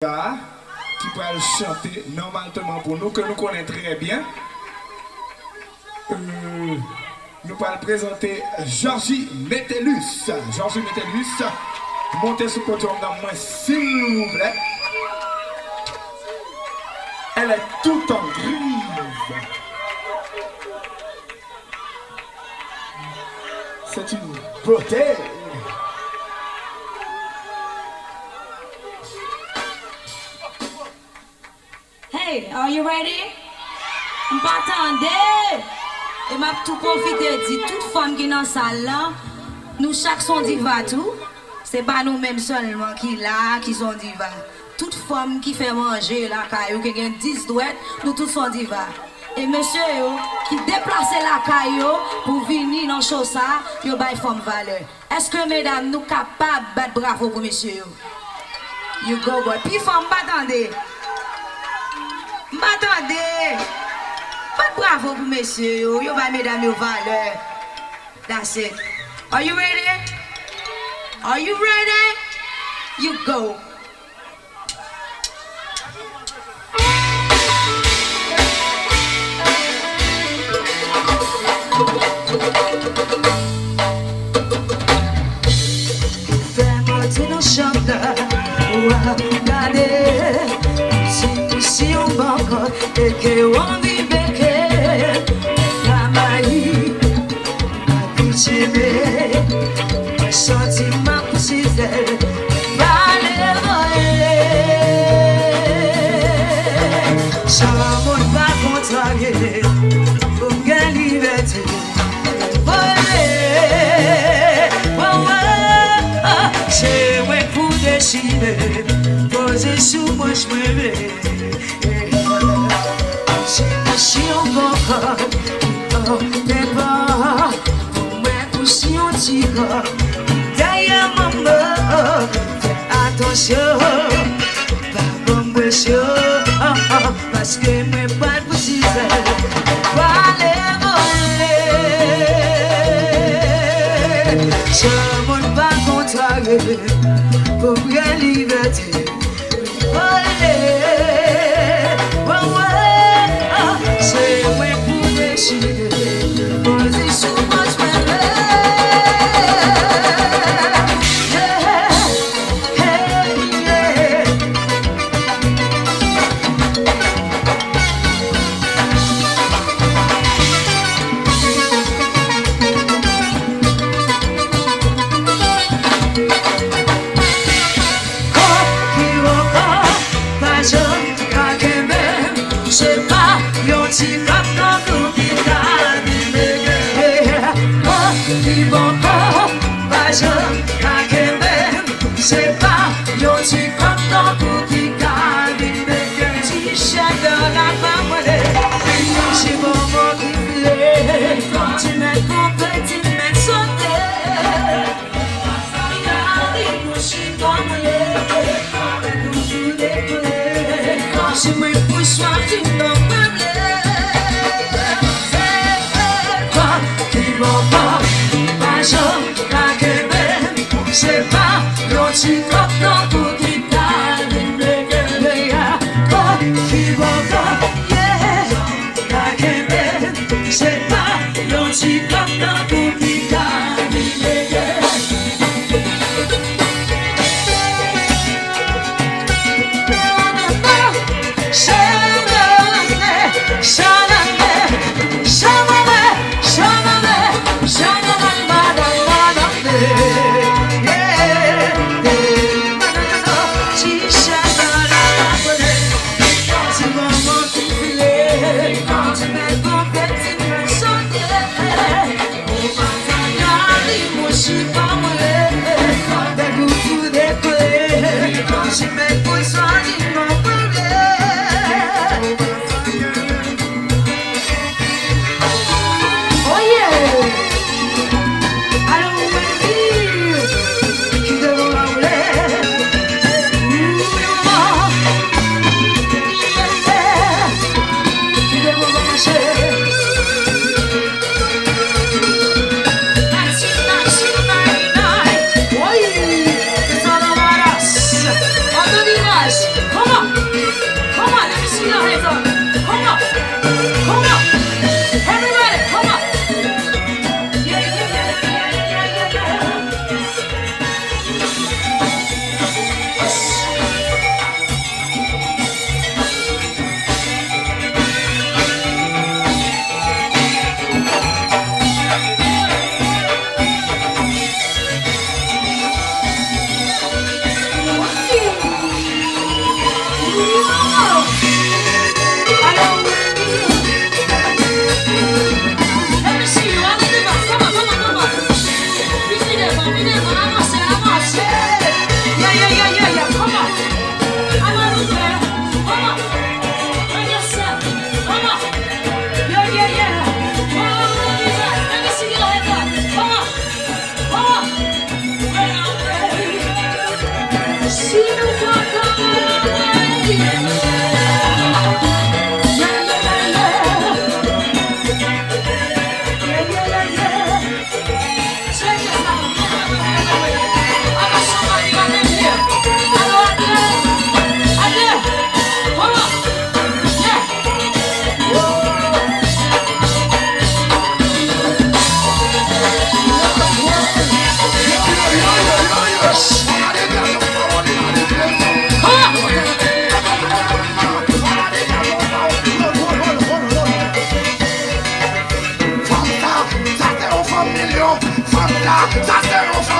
Diva qui va chanter normalement pour nous, que nous connaissons très bien. Nous allons présenter Georgy Mettelus. Georgy Mettelus, montez sur le podium dans moi, s'il vous plaît. Elle est toute en grise. C'est une beauté. Hey, are you ready? M'attendez. Et m'a tout profité dit toute femme qui est dans la salle là, nous chaque son diva tout. C'est pas nous mêmes seulement qui là qui sont diva. Toute femme qui fait manger la caillou qui gagne 10 douettes, nous tous sont diva. Et monsieur yo, qui déplace la caillou pour venir dans chose ça, yo bay femme valeur. Est-ce que mesdames nous capables de battre bravo pour monsieur yo? You go boy. Puis femme m'attendez. M'attendez. Pas bravo pour monsieur yo. Yo bay mesdames yo valeur. That's it. Are you ready? Are you ready? You go. Fais-moi tout dans le champ là, Gade. Si on banque et qu'on vit béquet, la maille, ma pitié, ma sentiment pour si elle va les voler. Sans mon pas contrarié, pour gagner liberté. C'est ouais pour décider, poser sous moi je me mets. Si on va encore, mais pas pour moi pour si on tire. D'ailleurs maman, fais attention, pas bon monsieur, parce que mes pas possible, pas les voler. Je monte pas contrarié pour bien liberté. C'est ouais pour décider, poser sous moi je me lève. C'est pas yo tu content pour qui garde mais tu cherches la femme c'est bon mot qui plaît tu mets ton petit mets sauter regarde nous suis comme les nous tous les quand je me pousse tu n'en peux c'est quoi qui vont pas c'est pas l'on t'y content pour qui garde les gars qui vont pas c'est pas l'on t'y content pour qui garde les gars. Yeah.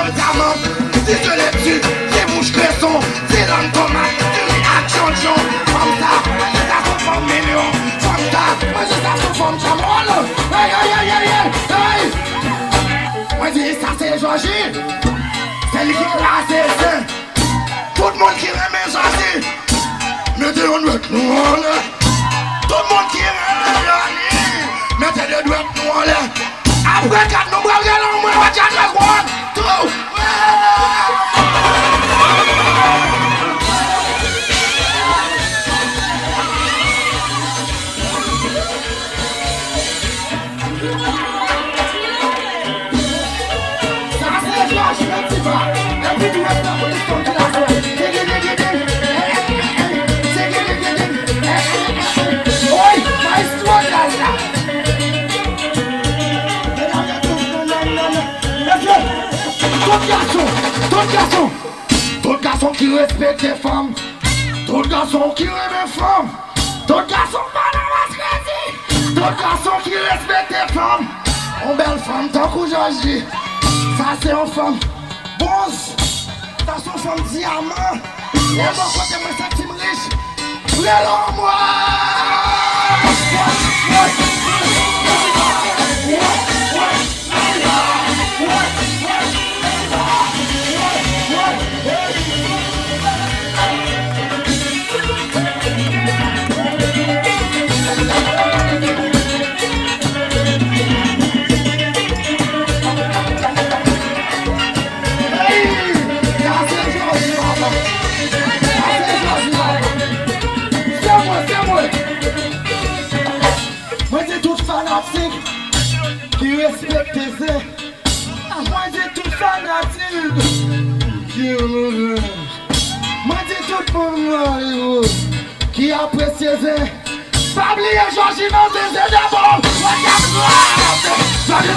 parole diamant. Si je l'ai dessus, c'est bouche cresson. C'est l'homme tomate, tu réaction de Jean. Comme ça, moi je t'ai sous forme million. Comme ça, moi je t'ai sous forme chambrole. Hey, hey, hey, hey, hey, hey. Moi dis ça c'est Georgy. C'est lui qui classe les seins. Tout le monde qui remet Georgy. Mettez un doigt nous en l'air. Tout le monde qui remet Georgy. Mettez des doigts nous en l'air. Après 4 nous bras galons, moi on va dire la droite. Tout. Ça c'est Georgy Mettelus. Et puis tu restes là pour tout ton classe. Oi, mais toi là. Tout garçon qui respecte les femmes, tout garçon qui aime les femmes, tout garçon pas dans la crédit, tout garçon qui respecte les femmes, on belle femme tant que Georgy, ça c'est une femme bronze, ça c'est une femme diamant, et moi côté moi ça team riche, prends-le moi. Qui respecte tes ailes. Moi j'ai tout fanatique qui me moi j'ai tout pour moi qui apprécie tes ailes. Pas oublier Georgy Mettelus d'abord. Georgy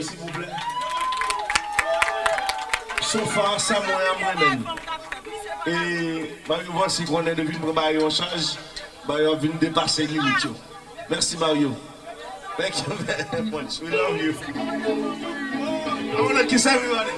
s'il vous plaît. Sofa, ça moi-même. Et voici qu'on est devenu pour Mario en charge. Mario vient dépasser les limites. Merci Mario. Thank you very much. We love you. I want to kiss everybody.